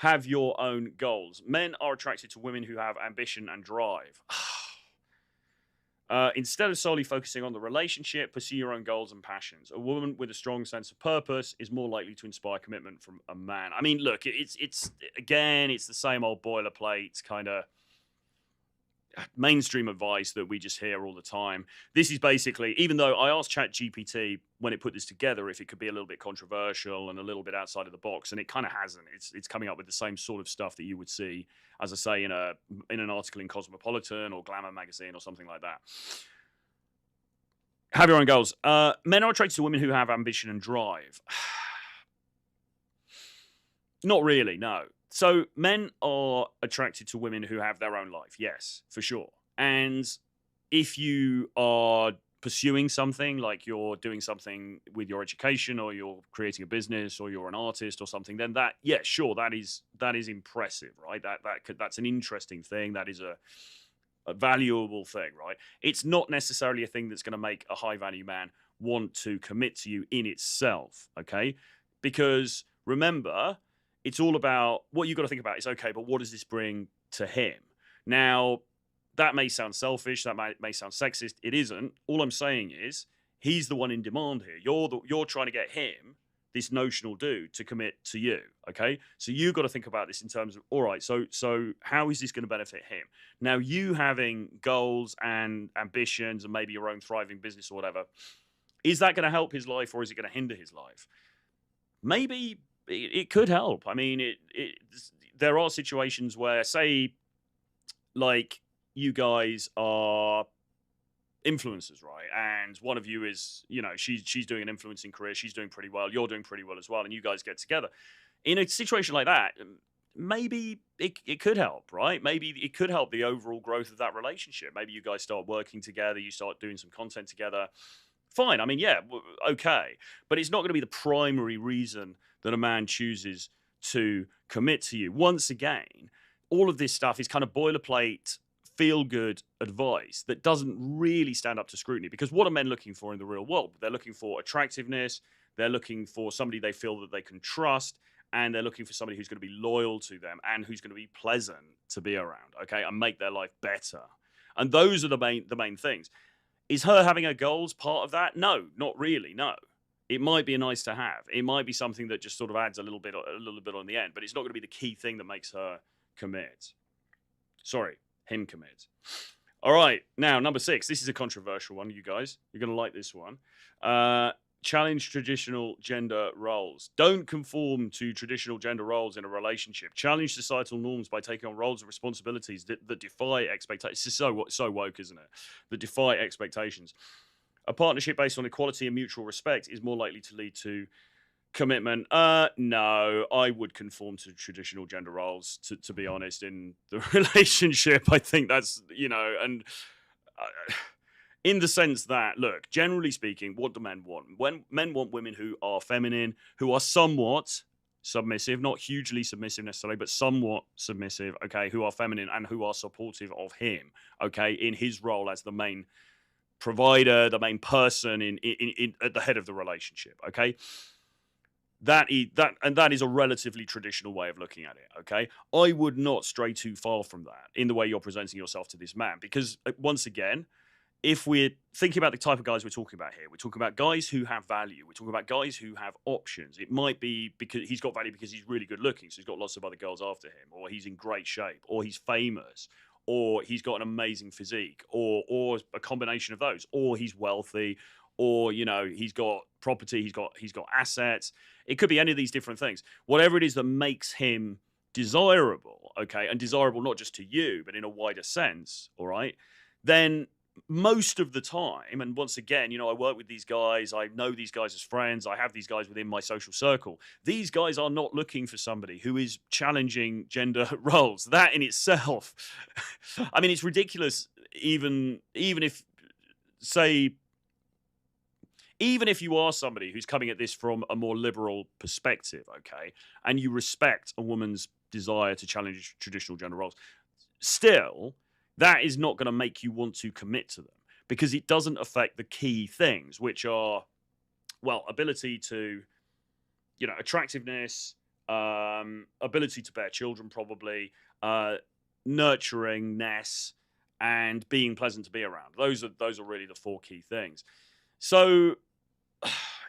Have your own goals. Men are attracted to women who have ambition and drive. Instead of solely focusing on the relationship, pursue your own goals and passions. A woman with a strong sense of purpose is more likely to inspire commitment from a man. I mean, look, it's again, it's the same old boilerplate kind of mainstream advice that we just hear all the time. This is basically, even though I asked ChatGPT when it put this together if it could be a little bit controversial and a little bit outside of the box, and it kind of hasn't. It's coming up with the same sort of stuff that you would see, as I say, in an article in Cosmopolitan or Glamour magazine or something like that. Have your own goals. Men are attracted to women who have ambition and drive. Not really, no. So men are attracted to women who have their own life. Yes, for sure. And if you are pursuing something, like you're doing something with your education, or you're creating a business, or you're an artist or something, then that, yeah, sure, that is impressive, right? That's an interesting thing. That is a valuable thing, right? It's not necessarily a thing that's going to make a high value man want to commit to you in itself, okay? Because remember, it's all about what you've got to think about is, okay, but what does this bring to him? Now, that may sound selfish, that may sound sexist. It isn't. All I'm saying is he's the one in demand here. You're trying to get him, this notional dude, to commit to you, okay? So you've got to think about this in terms of, all right, so how is this going to benefit him? Now, you having goals and ambitions and maybe your own thriving business or whatever, is that going to help his life or is it going to hinder his life? Maybe it could help. I mean, there are situations where, say, like, you guys are influencers, right? And one of you is, she's doing an influencing career, she's doing pretty well, you're doing pretty well as well, and you guys get together. In a situation like that, maybe it could help, right? Maybe it could help the overall growth of that relationship. Maybe you guys start working together, you start doing some content together. Fine. I mean, yeah, okay. But it's not going to be the primary reason that a man chooses to commit to you. Once again, all of this stuff is kind of boilerplate, feel-good advice that doesn't really stand up to scrutiny. Because what are men looking for in the real world? They're looking for attractiveness. They're looking for somebody they feel that they can trust. And they're looking for somebody who's going to be loyal to them and who's going to be pleasant to be around, okay, and make their life better. And those are the main things. Is her having her goals part of that? No, not really, no. It might be a nice to have. It might be something that just sort of adds a little bit on the end, but it's not going to be the key thing that makes her commit. Sorry, him commit. All right, now, number 6. This is a controversial one, you guys. You're going to like this one. Challenge traditional gender roles. Don't conform to traditional gender roles in a relationship. Challenge societal norms by taking on roles and responsibilities that defy expectations. It's so woke, isn't it? That defy expectations. A partnership based on equality and mutual respect is more likely to lead to commitment. No, I would conform to traditional gender roles, to be honest, in the relationship. I think that's, and in the sense that, look, generally speaking, what do men want? When men want women who are feminine, who are somewhat submissive, not hugely submissive necessarily, but somewhat submissive, okay, who are feminine and who are supportive of him, okay, in his role as the main provider, the main person in at the head of the relationship, okay? That is a relatively traditional way of looking at it, okay? I would not stray too far from that in the way you're presenting yourself to this man, because once again, if we're thinking about the type of guys we're talking about here, we're talking about guys who have value. We're talking about guys who have options. It might be because he's got value because he's really good looking, so he's got lots of other girls after him, or he's in great shape, or he's famous, or he's got an amazing physique, or a combination of those, or he's wealthy, or he's got property, he's got assets. It could be any of these different things. Whatever it is that makes him desirable, okay, and desirable not just to you, but in a wider sense, all right, then most of the time, and once again, I work with these guys, I know these guys as friends, I have these guys within my social circle. These guys are not looking for somebody who is challenging gender roles. That in itself, I mean, it's ridiculous, even if, say, even if you are somebody who's coming at this from a more liberal perspective, okay, and you respect a woman's desire to challenge traditional gender roles, still, that is not going to make you want to commit to them, because it doesn't affect the key things, which are, well, ability to, attractiveness, ability to bear children, probably, nurturingness, and being pleasant to be around. Those are really the 4 key things. So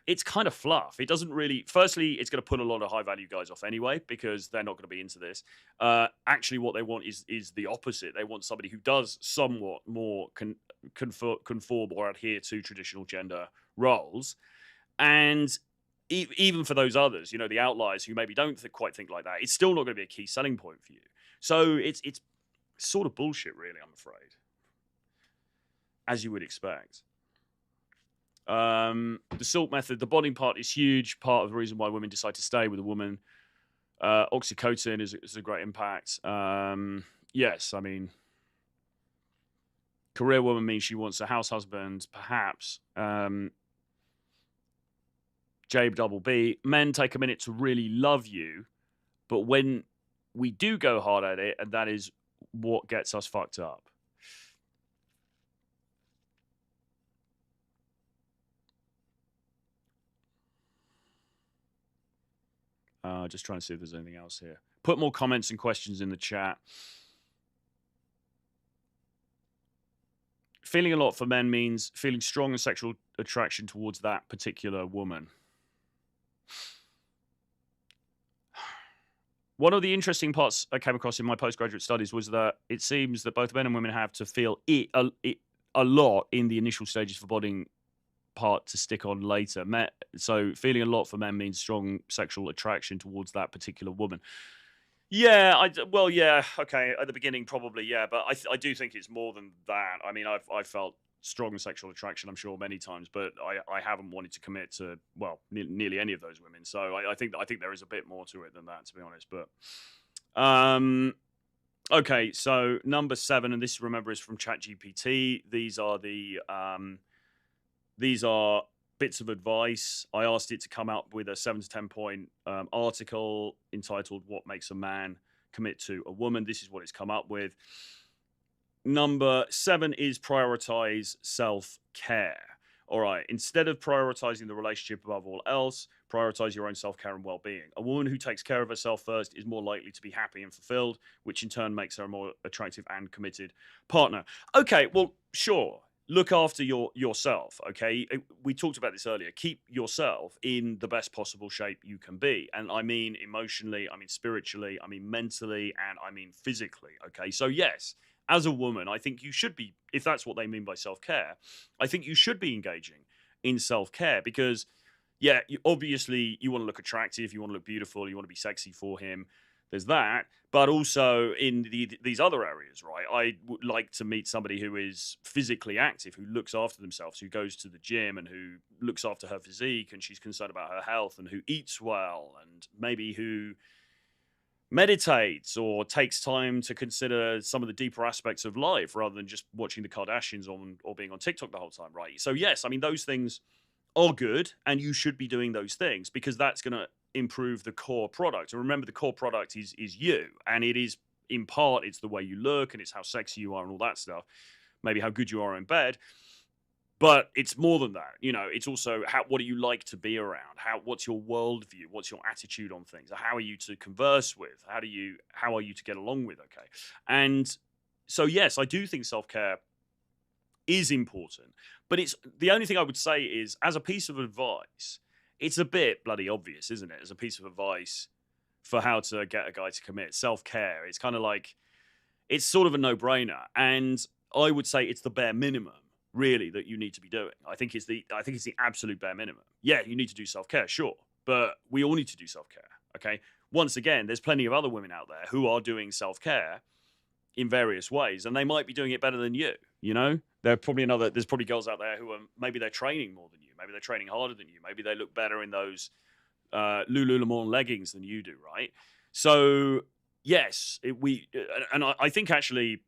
it's kind of fluff. It doesn't really. Firstly, it's going to put a lot of high value guys off anyway because they're not going to be into this. Actually, what they want is the opposite. They want somebody who does somewhat more conform or adhere to traditional gender roles, and even for those others, the outliers who maybe don't quite think like that, it's still not going to be a key selling point for you. So it's sort of bullshit, really. I'm afraid, as you would expect. The salt method, the bonding part is huge. Part of the reason why women decide to stay with a woman. Oxytocin is a great impact. Yes, I mean, career woman means she wants a house husband, perhaps. JB. Men take a minute to really love you, but when we do go hard at it, and that is what gets us fucked up. Just trying to see if there's anything else here. Put more comments and questions in the chat. Feeling a lot for men means feeling strong and sexual attraction towards that particular woman. One of the interesting parts I came across in my postgraduate studies was that it seems that both men and women have to feel it a lot in the initial stages for bonding part to stick on later. So feeling a lot for men means strong sexual attraction towards that particular woman. Yeah, yeah, okay. At the beginning, probably, yeah, but I do think it's more than that. I mean, I've felt strong sexual attraction, I'm sure, many times, but I haven't wanted to commit to nearly any of those women. So I think there is a bit more to it than that, to be honest. But okay, so number 7, and this, remember, is from ChatGPT. These are bits of advice. I asked it to come up with a 7 to 10 point article entitled "What Makes a Man Commit to a Woman." This is what it's come up with. Number 7 is prioritize self-care. All right, instead of prioritizing the relationship above all else, prioritize your own self-care and well-being. A woman who takes care of herself first is more likely to be happy and fulfilled, which in turn makes her a more attractive and committed partner. Okay, well, sure. Look after yourself, okay? We talked about this earlier. Keep yourself in the best possible shape you can be. And I mean emotionally, I mean spiritually, I mean mentally, and I mean physically, okay? So yes, as a woman, I think you should be, if that's what they mean by self-care, I think you should be engaging in self-care because, yeah, obviously you want to look attractive, you want to look beautiful, you want to be sexy for him. There's that, but also in these other areas, right? I would like to meet somebody who is physically active, who looks after themselves, who goes to the gym and who looks after her physique, and she's concerned about her health, and who eats well, and maybe who meditates or takes time to consider some of the deeper aspects of life rather than just watching the Kardashians or being on TikTok the whole time, right? So yes, I mean, those things are good, and you should be doing those things because that's going to improve the core product. And remember, the core product is you, and it is, in part, it's the way you look, and it's how sexy you are and all that stuff, maybe how good you are in bed, but it's more than that. It's also what do you like to be around, what's your worldview, what's your attitude on things, how are you to converse with, how are you to get along with, okay? And so yes, I do think self-care is important, but it's the only thing I would say is, as a piece of advice, it's a bit bloody obvious, isn't it? As a piece of advice for how to get a guy to commit, self-care, it's kind of like, it's sort of a no-brainer. And I would say it's the bare minimum, really, that you need to be doing. I think it's the absolute bare minimum. Yeah, you need to do self-care, sure, but we all need to do self-care, okay? Once again, there's plenty of other women out there who are doing self-care in various ways, and they might be doing it better than you, there's probably girls out there who are, maybe they're training more than you, maybe they're training harder than you, maybe they look better in those Lululemon leggings than you do, right? So yes, I think actually,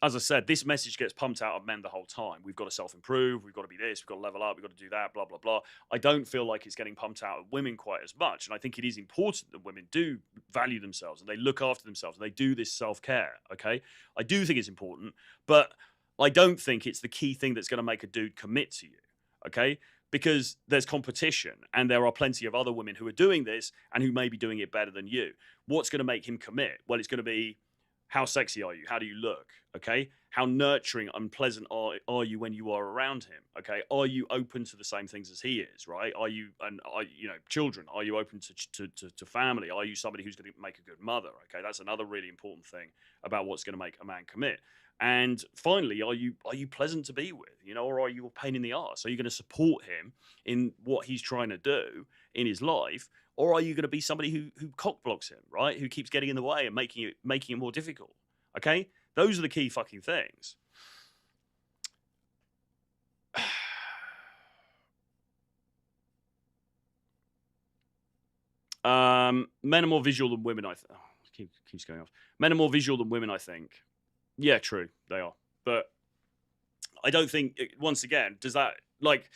as I said, this message gets pumped out of men the whole time. We've got to self-improve, we've got to be this, we've got to level up, we've got to do that, blah, blah, blah. I don't feel like it's getting pumped out of women quite as much. And I think it is important that women do value themselves and they look after themselves and they do this self-care, okay? I do think it's important, but I don't think it's the key thing that's going to make a dude commit to you, okay? because there's competition and there are plenty of other women who are doing this and who may be doing it better than you. What's going to make him commit? Well, it's going to be, how sexy are you? How do you look? Okay. How nurturing and pleasant are you when you are around him? Okay. Are you open to the same things as he is? Right. Are you, children? Are you open to family? Are you somebody who's going to make a good mother? Okay. That's another really important thing about what's going to make a man commit. And finally, are you pleasant to be with, or are you a pain in the arse? Are you going to support him in what he's trying to do in his life? Or are you going to be somebody who cock blocks him, right? Who keeps getting in the way and making it more difficult? Okay? Those are the key fucking things. Men are more visual than women, keeps going off. Men are more visual than women, I think. Yeah, true, they are. But I don't think, once again, does that, like,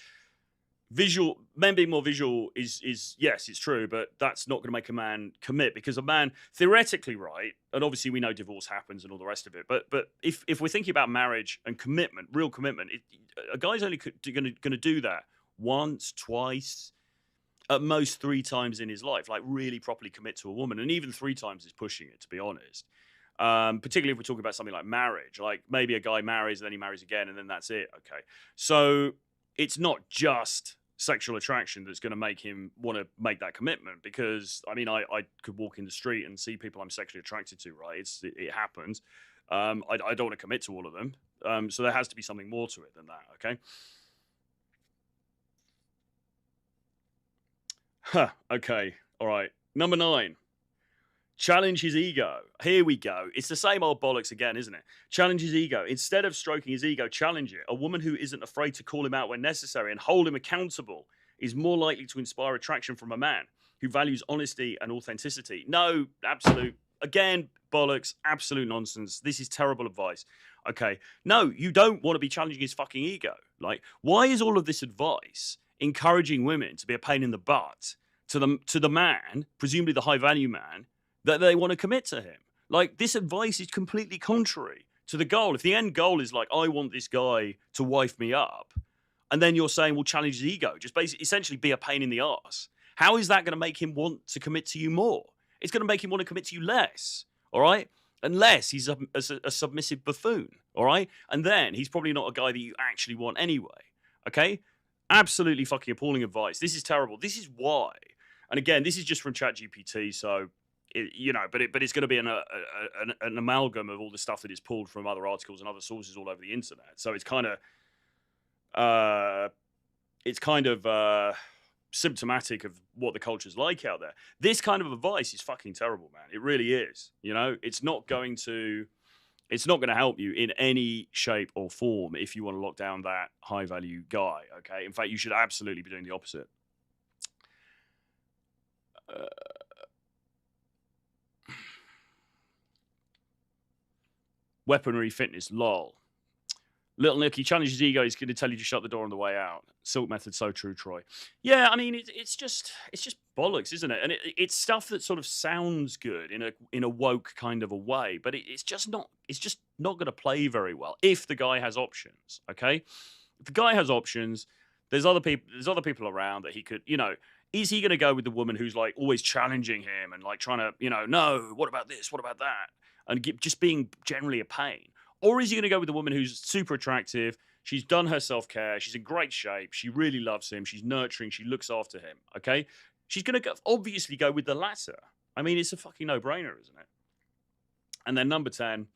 men being more visual is yes, it's true, but that's not going to make a man commit, because a man, theoretically, right, and obviously we know divorce happens and all the rest of it, but if we're thinking about marriage and commitment, real commitment, a guy's only going to do that once, twice, at most 3 times in his life, like really properly commit to a woman. And even 3 times is pushing it, to be honest. Particularly if we're talking about something like marriage, like maybe a guy marries and then he marries again and then that's it. Okay. So it's not just sexual attraction that's going to make him want to make that commitment, because I mean, I could walk in the street and see people I'm sexually attracted to, right? It happens. I don't want to commit to all of them. So there has to be something more to it than that. Okay. Okay. All right. Number 9. Challenge his ego. Here we go. It's the same old bollocks again, isn't it? Challenge his ego. Instead of stroking his ego, challenge it. A woman who isn't afraid to call him out when necessary and hold him accountable is more likely to inspire attraction from a man who values honesty and authenticity. No, absolute, again, bollocks, absolute nonsense. This is terrible advice. Okay. No, you don't want to be challenging his fucking ego. Like, why is all of this advice encouraging women to be a pain in the butt to the man, presumably the high value man, that they want to commit to him? Like, this advice is completely contrary to the goal. If the end goal is like, I want this guy to wife me up, and then you're saying, well, challenge his ego, just basically essentially be a pain in the arse, how is that going to make him want to commit to you more? It's going to make him want to commit to you less, all right? Unless he's a submissive buffoon, all right? And then he's probably not a guy that you actually want anyway, okay? Absolutely fucking appalling advice. This is terrible. This is why. And again, this is just from ChatGPT, so but it's going to be an amalgam of all the stuff that is pulled from other articles and other sources all over the internet. So it's kind of symptomatic of what the culture's like out there. This kind of advice is fucking terrible, man. It really is. It's not going to help you in any shape or form if you want to lock down that high value guy. Okay. In fact, you should absolutely be doing the opposite. Weaponry fitness, lol. Little Nicky challenges ego. He's going to tell you to shut the door on the way out. Silk method, so true, Troy. Yeah, I mean, it's just bollocks, isn't it? And it's stuff that sort of sounds good in a woke kind of a way, but it's just not going to play very well if the guy has options. Okay, if the guy has options, there's other people around that he could, is he going to go with the woman who's like always challenging him and like trying to, no, what about this? What about that? And just being generally a pain? Or is he going to go with the woman who's super attractive? She's done her self-care. She's in great shape. She really loves him. She's nurturing. She looks after him. Okay? She's going to obviously go with the latter. I mean, it's a fucking no-brainer, isn't it? And then number 10,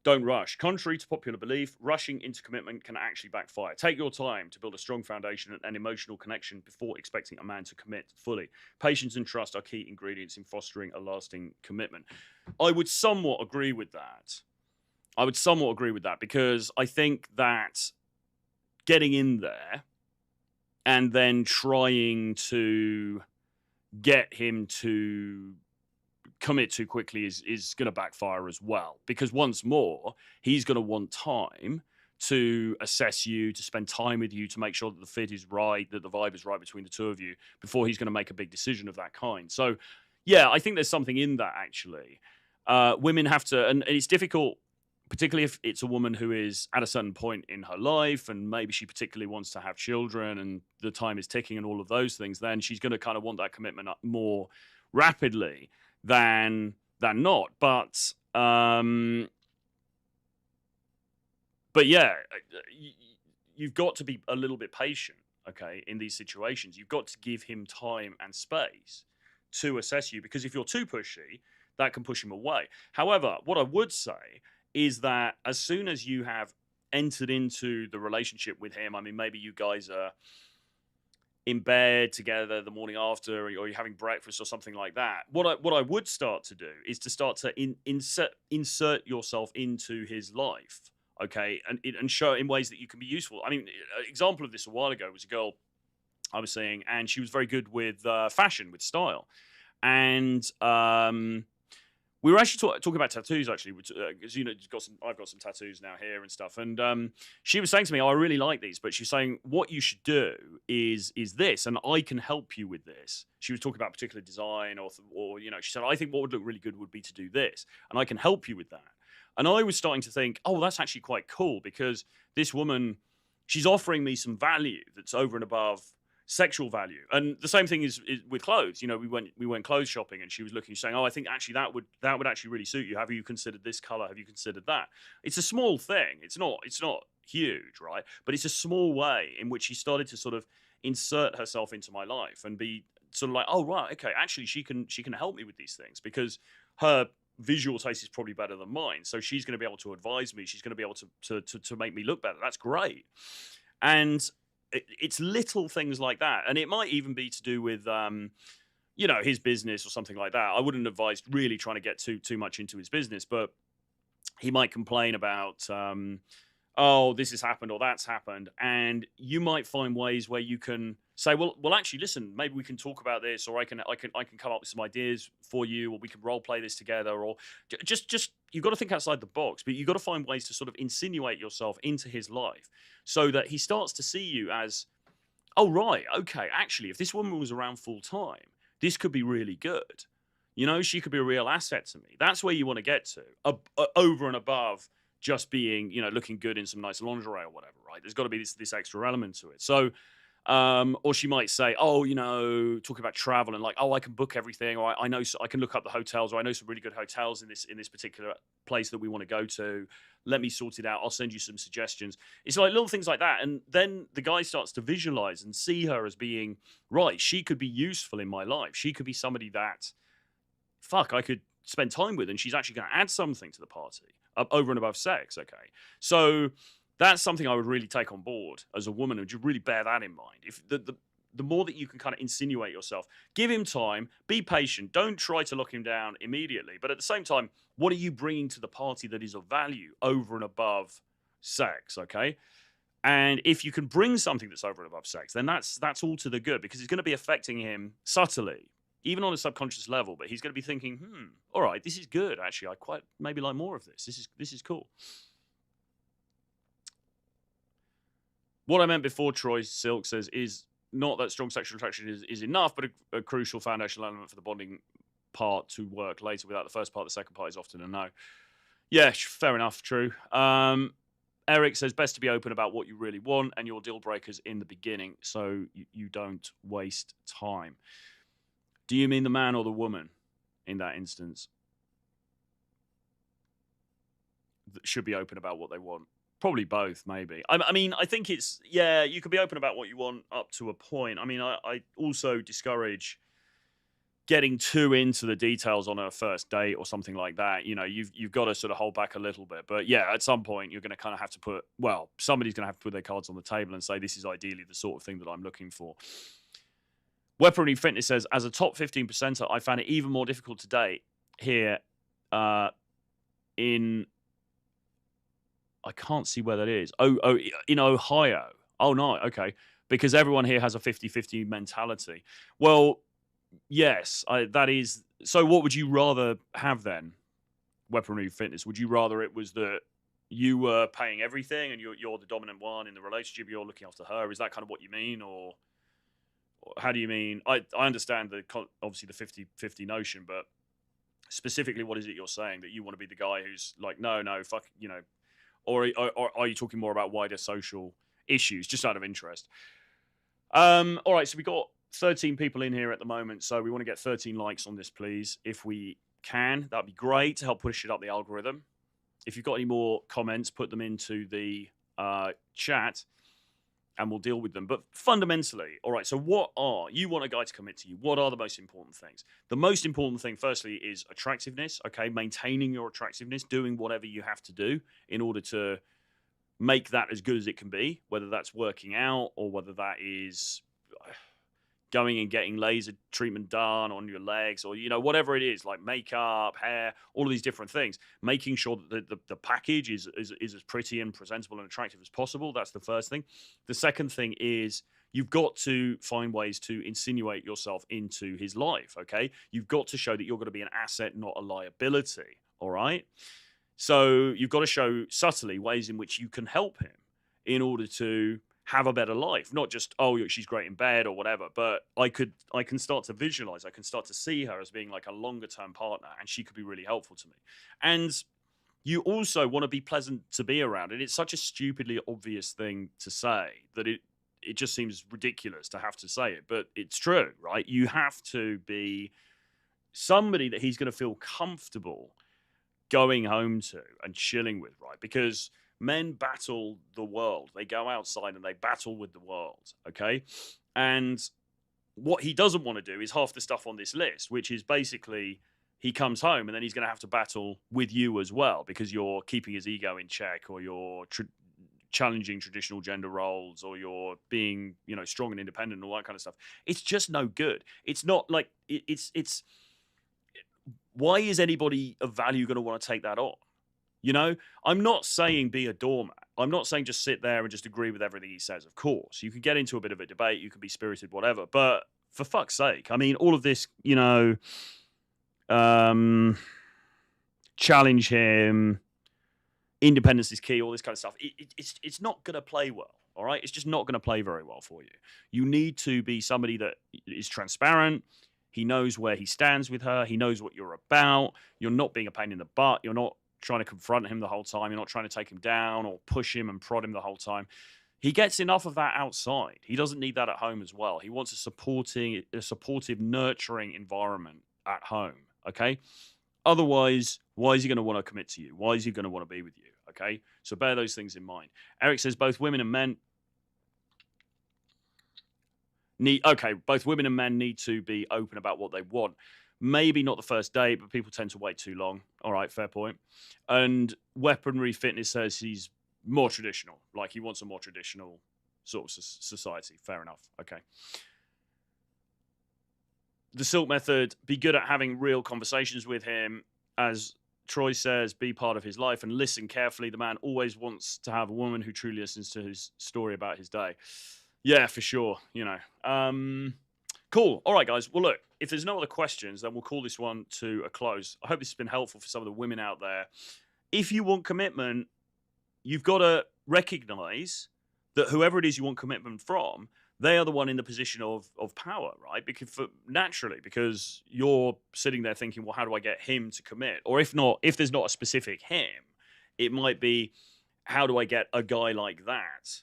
don't rush. Contrary to popular belief, rushing into commitment can actually backfire. Take your time to build a strong foundation and emotional connection before expecting a man to commit fully. Patience and trust are key ingredients in fostering a lasting commitment. I would somewhat agree with that. Because I think that getting in there and then trying to get him to commit too quickly is going to backfire as well. Because once more, he's going to want time to assess you, to spend time with you, to make sure that the fit is right, that the vibe is right between the two of you before he's going to make a big decision of that kind. So, yeah, I think there's something in that, actually. Women have to, and it's difficult, particularly if it's a woman who is at a certain point in her life and maybe she particularly wants to have children and the time is ticking and all of those things, then she's going to kind of want that commitment more rapidly than not. But yeah, you've got to be a little bit patient, okay, in these situations. You've got to give him time and space to assess you, because if you're too pushy, that can push him away. However, what I would say is that as soon as you have entered into the relationship with him, I mean, maybe you guys are in bed together the morning after, or you're having breakfast or something like that. What I would start to do is to start to insert yourself into his life, okay, and show it in ways that you can be useful. I mean, an example of this a while ago was a girl I was seeing, and she was very good with fashion, with style, and we were actually talking about tattoos, actually, because I've got some tattoos now here and stuff. And she was saying to me, "Oh, I really like these," but she's saying what you should do is this, and I can help you with this. She was talking about a particular design, or she said, "I think what would look really good would be to do this, and I can help you with that." And I was starting to think, "Oh, that's actually quite cool, because this woman, she's offering me some value that's over and above sexual value." And the same thing is with clothes. We went clothes shopping, and she was looking, saying, "Oh, I think actually that would actually really suit you. Have you considered this color? Have you considered that?" It's a small thing. It's not huge, right? But it's a small way in which she started to sort of insert herself into my life and be sort of like, "Oh, right, okay, actually she can help me with these things, because her visual taste is probably better than mine. So she's going to be able to advise me. She's going to be able to make me look better. That's great." And it's little things like that. And it might even be to do with, his business or something like that. I wouldn't advise really trying to get too much into his business, but he might complain about, "Oh, this has happened or that's happened." And you might find ways where you can say, well, actually, listen, maybe we can talk about this, or I can come up with some ideas for you, or we can role play this together, or just you've got to think outside the box, but you've got to find ways to sort of insinuate yourself into his life so that he starts to see you as, "Oh, right, okay, actually, if this woman was around full time, this could be really good. She could be a real asset to me." That's where you want to get to, over and above just being, looking good in some nice lingerie or whatever, right? There's got to be this extra element to it. So, or she might say, "Oh, talking about travel and like, oh, I can book everything, or I know, I can look up the hotels, or I know some really good hotels in this particular place that we want to go to. Let me sort it out. I'll send you some suggestions." It's like little things like that. And then the guy starts to visualize and see her as being, right, she could be useful in my life. She could be somebody that, I could spend time with, and she's actually going to add something to the party over and above sex. Okay. So that's something I would really take on board as a woman, and you really bear that in mind. If the more that you can kind of insinuate yourself, give him time, be patient, don't try to lock him down immediately. But at the same time, what are you bringing to the party that is of value over and above sex? Okay. And if you can bring something that's over and above sex, then that's all to the good, because it's going to be affecting him subtly, even on a subconscious level. But he's going to be thinking, all right, this is good. Actually, I quite maybe like more of this. This is cool. What I meant before, Troy Silk says, is not that strong sexual attraction is enough, but a crucial foundational element for the bonding part to work later. Without the first part, the second part is often a no. Yeah, fair enough, true. Eric says, best to be open about what you really want and your deal breakers in the beginning, so you don't waste time. Do you mean the man or the woman in that instance that should be open about what they want? Probably both, maybe. I mean, I think it's, you can be open about what you want up to a point. I mean, I also discourage getting too into the details on a first date or something like that. You've got to sort of hold back a little bit. But yeah, at some point, you're going to kind of have to somebody's going to have to put their cards on the table and say, this is ideally the sort of thing that I'm looking for. Weaponry Fitness says, as a top 15%er, I found it even more difficult to date here in... I can't see where that is. Oh, in Ohio. Oh, no, okay. Because everyone here has a 50-50 mentality. Well, yes, that is. So what would you rather have then, Weaponry Fitness? Would you rather it was that you were paying everything and you're the dominant one in the relationship, you're looking after her? Is that kind of what you mean? Or how do you mean? I understand obviously the 50-50 notion, but specifically, what is it you're saying? That you want to be the guy who's like, no, fuck, you know, or are you talking more about wider social issues, just out of interest? All right, so we got 13 people in here at the moment, so we want to get 13 likes on this, please, if we can. That'd be great to help push it up the algorithm. If you've got any more comments, put them into the chat, and we'll deal with them. But fundamentally, all right, so you want a guy to commit to you. What are the most important things? The most important thing, firstly, is attractiveness, okay? Maintaining your attractiveness, doing whatever you have to do in order to make that as good as it can be, whether that's working out or whether that is going and getting laser treatment done on your legs, or, you know, whatever it is, like makeup, hair, all of these different things. Making sure that the package is as pretty and presentable and attractive as possible. That's the first thing. The second thing is you've got to find ways to insinuate yourself into his life, okay? You've got to show that you're going to be an asset, not a liability, all right? So you've got to show subtly ways in which you can help him in order to have a better life. Not just, oh, she's great in bed or whatever, but I can start to visualize, I can start to see her as being like a longer term partner, and she could be really helpful to me. And you also want to be pleasant to be around. And it's such a stupidly obvious thing to say that it just seems ridiculous to have to say it, but it's true, right? You have to be somebody that he's going to feel comfortable going home to and chilling with, right? Because men battle the world. They go outside and they battle with the world, okay? And what he doesn't want to do is half the stuff on this list, which is basically he comes home and then he's going to have to battle with you as well because you're keeping his ego in check, or you're challenging traditional gender roles, or you're being, you know, strong and independent and all that kind of stuff. It's just no good. It's not like it's why is anybody of value going to want to take that on? You know, I'm not saying be a doormat. I'm not saying just sit there and just agree with everything he says. Of course, you can get into a bit of a debate. You can be spirited, whatever. But for fuck's sake, I mean, all of this, you know, challenge him, independence is key, all this kind of stuff. It's not going to play well. All right. It's just not going to play very well for you. You need to be somebody that is transparent. He knows where he stands with her. He knows what you're about. You're not being a pain in the butt. You're not trying to confront him the whole time. You're not trying to take him down or push him and prod him the whole time. He gets enough of that outside. He doesn't need that at home as well. He wants a supportive, nurturing environment at home, okay? Otherwise, why is he going to want to commit to you? Why is he going to want to be with you, okay? So bear those things in mind. Eric says both women and men need to be open about what they want. Maybe not the first date, but people tend to wait too long. All right, fair point. And Weaponry Fitness says he's more traditional. Like he wants a more traditional sort of society. Fair enough. Okay. The Silk Method, be good at having real conversations with him. As Troy says, be part of his life and listen carefully. The man always wants to have a woman who truly listens to his story about his day. Yeah, for sure. You know. Cool. All right, guys. Well, look, if there's no other questions, then we'll call this one to a close. I hope this has been helpful for some of the women out there. If you want commitment, you've got to recognize that whoever it is you want commitment from, they are the one in the position of power, right? Because you're sitting there thinking, well, how do I get him to commit? Or if there's not a specific him, it might be, how do I get a guy like that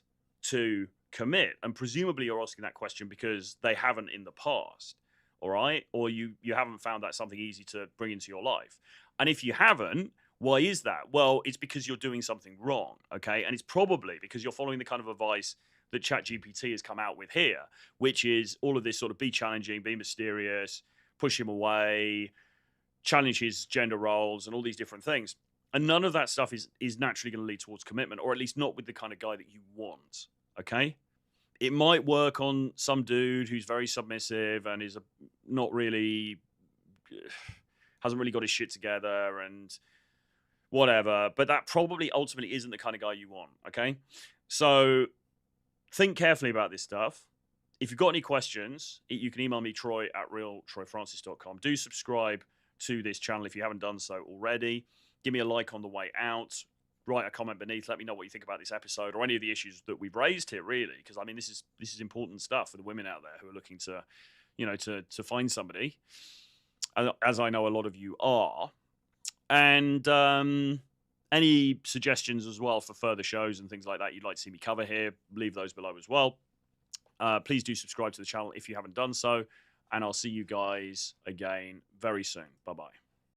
to commit? And presumably you're asking that question because they haven't in the past, all right? Or you haven't found that something easy to bring into your life. And if you haven't, why is that? Well, it's because you're doing something wrong, okay? And it's probably because you're following the kind of advice that ChatGPT has come out with here, which is all of this sort of be challenging, be mysterious, push him away, challenge his gender roles, and all these different things. And none of that stuff is naturally going to lead towards commitment, or at least not with the kind of guy that you want, okay? It might work on some dude who's very submissive and is not really, hasn't really got his shit together and whatever, but that probably ultimately isn't the kind of guy you want, okay? So think carefully about this stuff. If you've got any questions, you can email me, troy@realtroyfrancis.com. Do subscribe to this channel if you haven't done so already. Give me a like on the way out. Write a comment beneath. Let me know what you think about this episode or any of the issues that we've raised here, really, because I mean, this is important stuff for the women out there who are looking to, you know, to find somebody. as I know a lot of you are. And any suggestions as well for further shows and things like that you'd like to see me cover here, leave those below as well. Please do subscribe to the channel if you haven't done so. And I'll see you guys again very soon. Bye-bye.